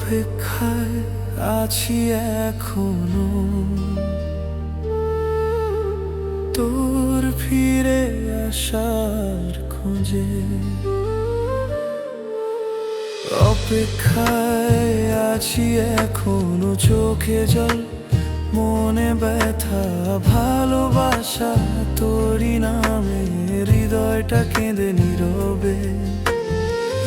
অপেক্ষায় আছি এখনো তোর ফিরে আসার খোঁজে। অপেক্ষায় আছি এখনো, চোখে জল, মনে ব্যথা, ভালোবাসা তোরই নামে, হৃদয়টা কেঁদে নীরবে।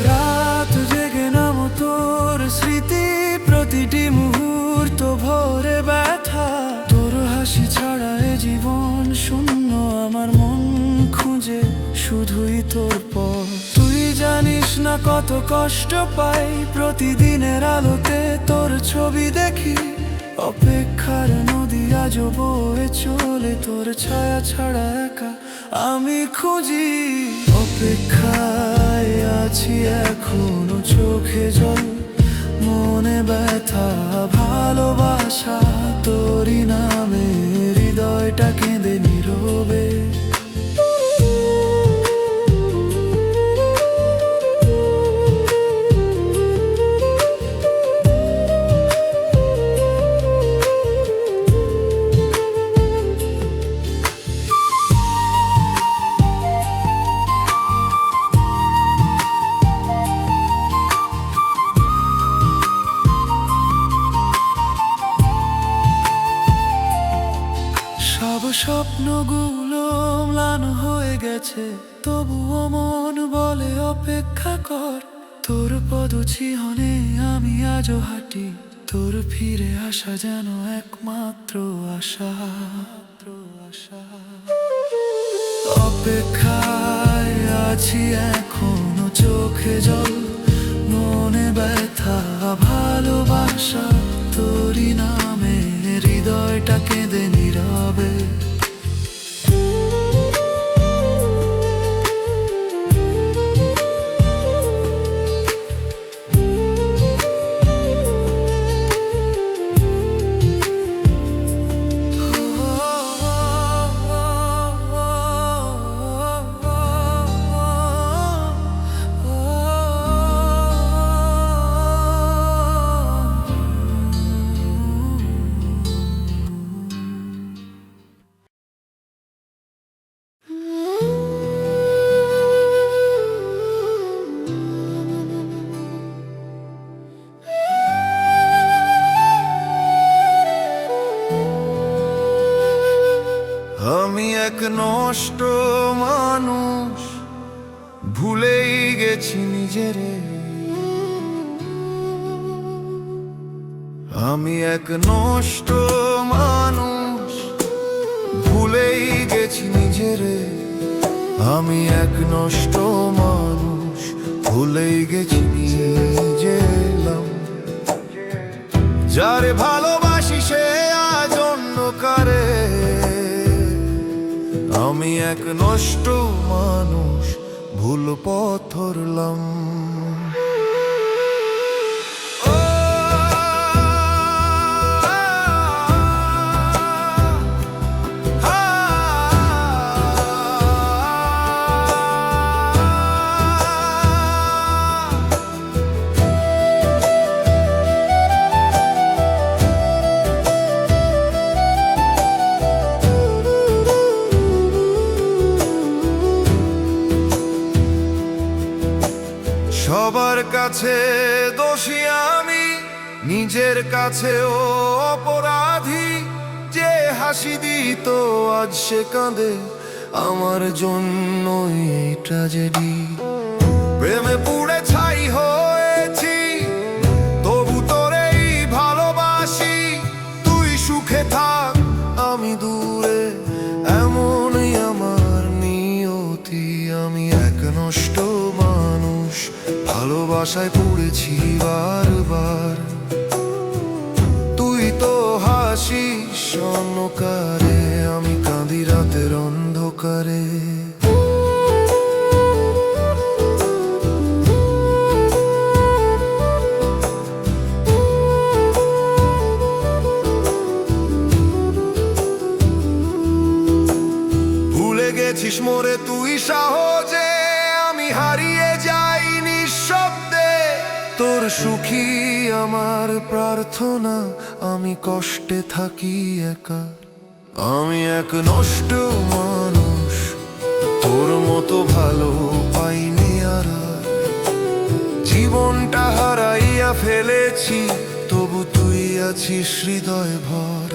রাত জেগে নাম তোর স্মৃতি, প্রতিটি মুহূর্ত ভরে ব্যথা। তোর হাসি ছাড়া এ জীবন শূন্য, আমার মন খুঁজে শুধুই তোর পথ। তুই জানিস না কত কষ্ট পাই, প্রতিদিনের আলোতে তোর ছবি দেখি। অপেক্ষার নদী আজও বয়ে চলে, তোর ছায়া ছাড়া একা আমি খুঁজি। অপেক্ষায় আছি এখনো, চোখে জল, মনে ব্যথা, ভালোবাসা তোরই নামে, হৃদয়টা কেঁদে নীরবে। সব স্বপ্নগুলো ম্লান হয়ে গেছে, তবুও মন বলে অপেক্ষা কর। তোর পদচিহ্নে আমি আজও হাঁটি, তোর ফিরে আসা যেন একমাত্র আশা। অপেক্ষায় আছি এখনো, চোখে জল, মনে ব্যথা, ভালোবাসা তোরই নামে, হৃদয়টা কেঁদে নীরবে। আমি এক নষ্ট মানুষ, ভুলেই গেছি নিজেরে। আমি এক নষ্ট মানুষ, ভুলেই গেছি নিজেরে। আমি এক নষ্ট মানুষ, ভুলেই গেছি নিজেলাম। যারে ভালোবাসি সে আজ অন্য কারে। আমি এক নষ্ট মানুষ, ভুল পথ ধরলাম। সবার কাছে দোষী আমি, নিজের কাছেও অপরাধী। যে হাসি দিত আজ সে কাঁদে, আমার জন্যই এই ট্র্যাজেডি। প্রেমে পুড়ে ছাই হয়েছি, তবু তোরেই ভালোবাসি। তুই সুখে থাক, আমি দূরে, এমনই আমার নিয়তি। আমি এক নষ্ট মানুষ, ভালোবাসায় পড়েছি বারবার। বিষণ্ণকারে, আমি কাঁদি রাতের অন্ধকারে। ভুলে গেছিস মোরে তুই সহজে, আমি হারিয়ে যাই নিঃশব্দে। তোর সুখী আমার প্রার্থনা, আমি কষ্টে থাকি একা। আমি এক নষ্ট মানুষ, তোর মতো ভালো পাইনি আর। জীবনটা হারাইয়া ফেলেছি, তবু তুই আছিস হৃদয় ভর।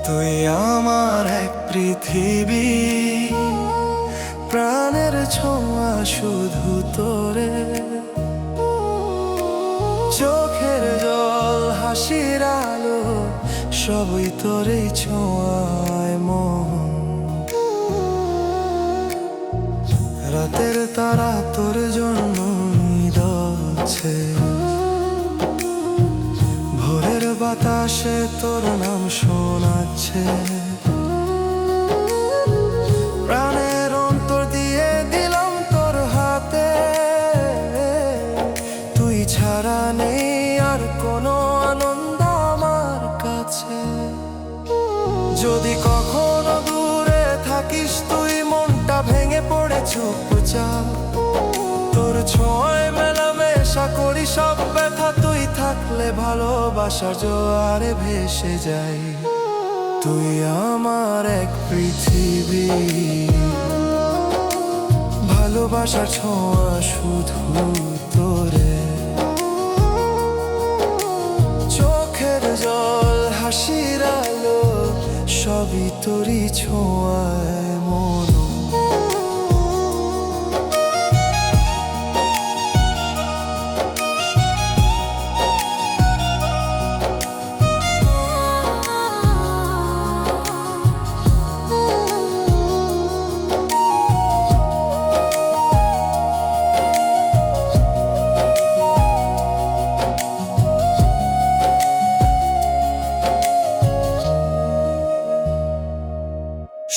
তুই আমার এক পৃথিবী, প্রাণের ছোঁয়া শুধু তোরে। চোখের জল, হাসির আলো, সবই তোরে ছোঁয়ায় মন। রাতের তারা তোর জন্য জ্বলছে, ভোরের বাতাসে তোর নাম শোনাচ্ছে। প্রাণের অন্তর দিয়ে দিলাম তোর হাতে, তুই ছাড়া নেই আর কোনো আনন্দ আমার কাছে। যদি কখনো দূরে থাকিস তুই, মনটা ভেঙে পড়ে চুপচাপ। তোর ছোঁয়ায় মেলামেশা করি সব ব্যথা, তুই থাকলে ভালোবাসার জোয়ারে ভেসে যাই। তুই আমার এক পৃথিবী, ভালোবাসার ছোঁয়া শুধু তোরে। চোখের জল, হাসির আলো, সবই তোরই ছোঁয়ায় মন।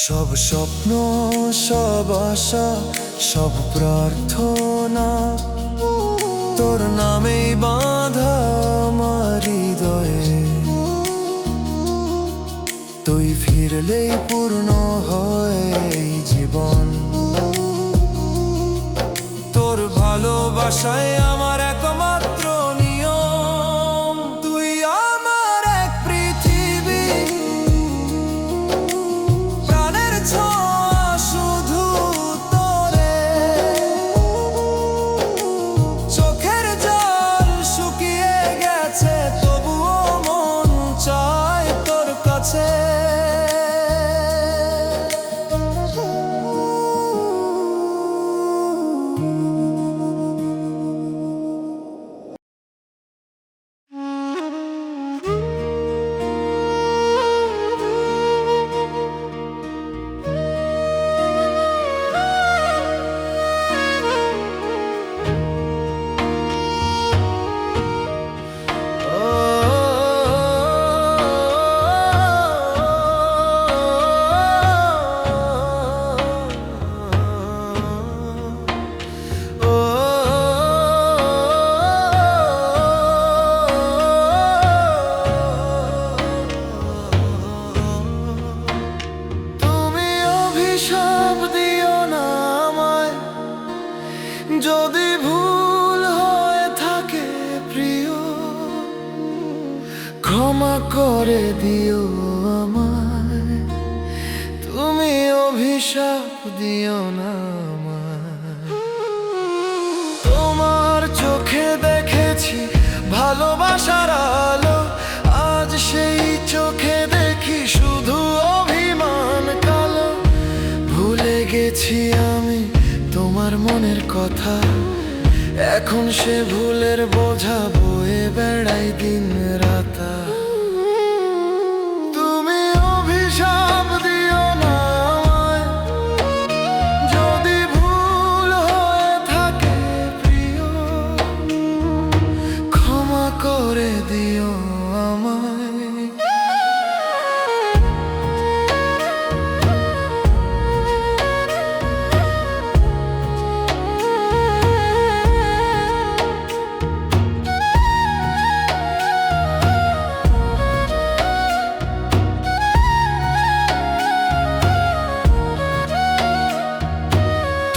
সব স্বপ্ন, সব আশা, সব প্রার্থনা তোর নামেই বাঁধা আমার হৃদয়ে। তুই ফিরলেই পূর্ণ হয় এই জীবন। তোর ভালোবাসায় আমার একমাত্র নিয়ম। তুই আমার এক পৃথিবী, প্রাণের ছোঁয়া শুধু তোরে। চোখের জল শুকিয়ে গেছে, তবুও মন চায় তোর কাছে। যদি ভুল হয়ে থাকে প্রিয়, ক্ষমা করে দিও আমায়। তুমি অভিশাপ দিও না আমায়। তোমার চোখে দেখেছি ভালোবাসার আলো, আজ সেই চোখে দেখি শুধু অভিমান কালো। ভুলে গেছি আমি তোমার মনের কথা, এখন সে ভুলের বোঝা বয়ে বেড়াই দিন রাতা। তুমি অভিশাপ দিও না আমায়, যদি ভুল হয়ে থাকে প্রিয়, ক্ষমা করে দিও আমায়।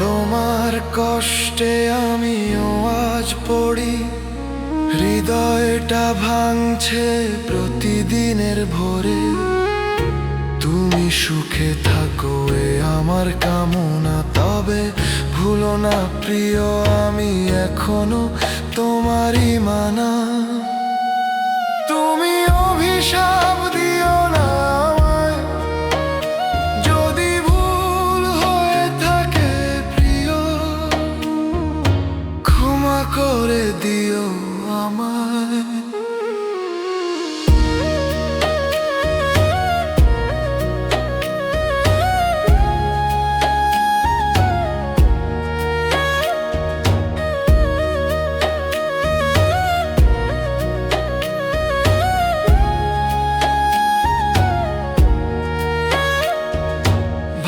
তোমার কষ্টে আমিও আজ পড়ি, হৃদয়টা ভাঙছে প্রতিদিনের ভোরে। তুমি সুখে থাকো এ আমার কামনা, তবে ভুলো না প্রিয় আমি এখনো তোমারই মানা। তুমি অভিশাপ দিও না আমায়, যদি ভুল হয়ে থাকে প্রিয়, ক্ষমা করে দিও আমায়।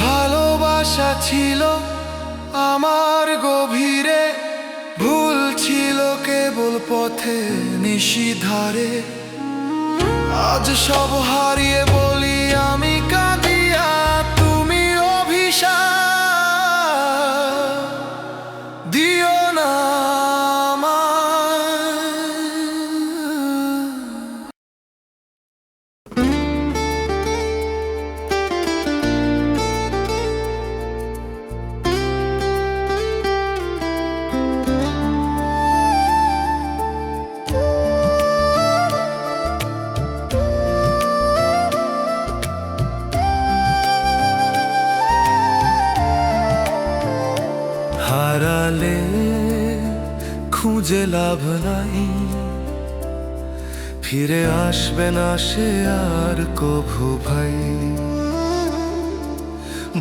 ভালোবাসা ছিল আমার গভীরে, ভুল ছিল কেবল পথে নিশিধারে। আজ সব হারিয়ে বলি আমি কাঁদিয়া, তুমি অভিশাপ দিও না আমায়। হারালে খুঁজে লাভ নাই, ফিরে আসবে না সে আর কভু ভাই।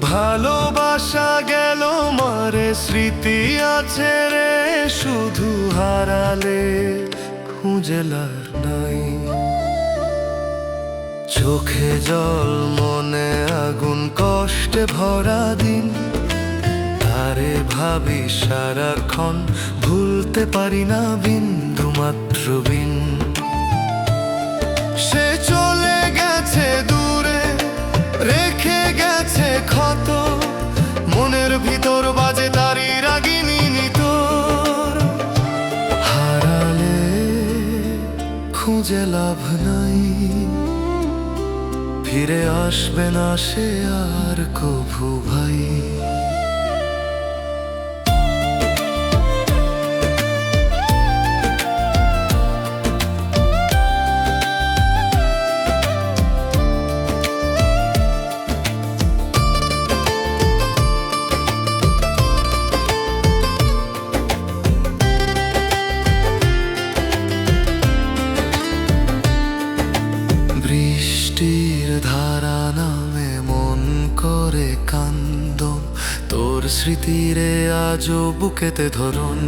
ভালোবাসা গেল মারে, স্মৃতি আছে রে শুধু, হারালে খুঁজে লাভ নাই। চোখে জল মনে আগুন, কষ্টে ভরা দিন, তারে ভাবি সারাক্ষণ, ভুলতে পারি না বিন্দু মাত্র বিন। সে চলে গেছে দূরে, রেখে গেছে ক্ষত, মনের ভিতর বাজে তারি রাগিনী নিতর। হারালে খুঁজে লাভ নাই, ফিরে আসবে না সে আর কভু ভাই। বৃষ্টির ধারা নামে মন করে কান্দন, তোর স্মৃতিরে আজও বুকেতে ধরুন।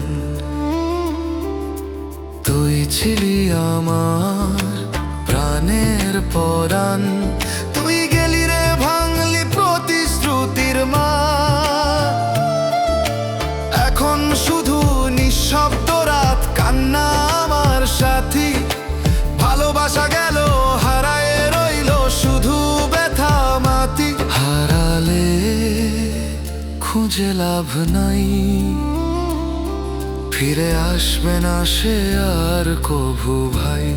তুই ছিলি আমার প্রাণের পরাণ, তুই গেলি রে ভাঙলি প্রতিশ্রুতির মা। এখন শুধু নিঃশব্দ রাত, কান্না আমার সাথী। ভালোবাসা গেল হারায় রইল শুধু ব্যথা মাটি। হারালে খুঁজে লাভ নাই, ফিরে আসবে না সে আর কভু ভাই।